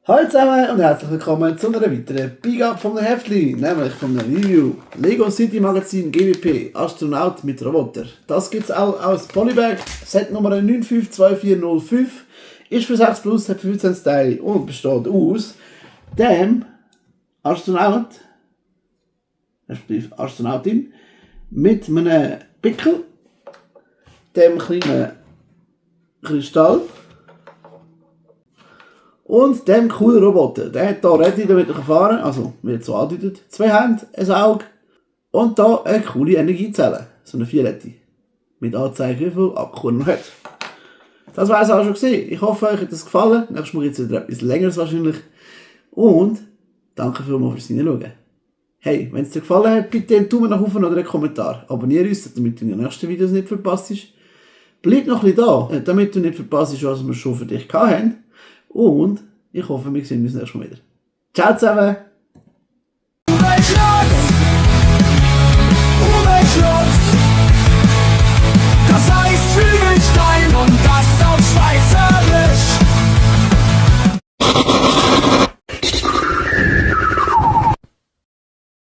Hallo zusammen und herzlich willkommen zu einer weiteren Big-Up von der Heftli, nämlich von einem Review. Lego City Magazin GWP, Astronaut mit Roboter. Das gibt es auch als Polybag, Set Nummer 952405, ist für 6 Plus, hat 15 Teile und besteht aus dem Astronaut, respektive Astronautin, mit einem Pickel, dem kleinen Kristall, und dem coolen Roboter, der hat hier Räder damit fahren, also wird so angedeutet, 2 Hände, ein Auge und hier eine coole Energiezelle, so eine Vierette, mit Anzeige, wie viel Akku er noch hat. Das war es auch schon gewesen. Ich hoffe, euch hat es gefallen. Nächstes Mal gibt es wieder etwas Längeres wahrscheinlich. Und danke vielmals fürs Hineinschauen. Hey, wenn es dir gefallen hat, bitte einen Daumen nach oben oder einen Kommentar. Abonniere uns, damit du in den nächsten Videos nicht verpasst. Bleib noch ein bisschen da, damit du nicht verpasst, was wir schon für dich hatten. Und ich hoffe, wir sehen uns nächstes Mal wieder. Ciao zusammen!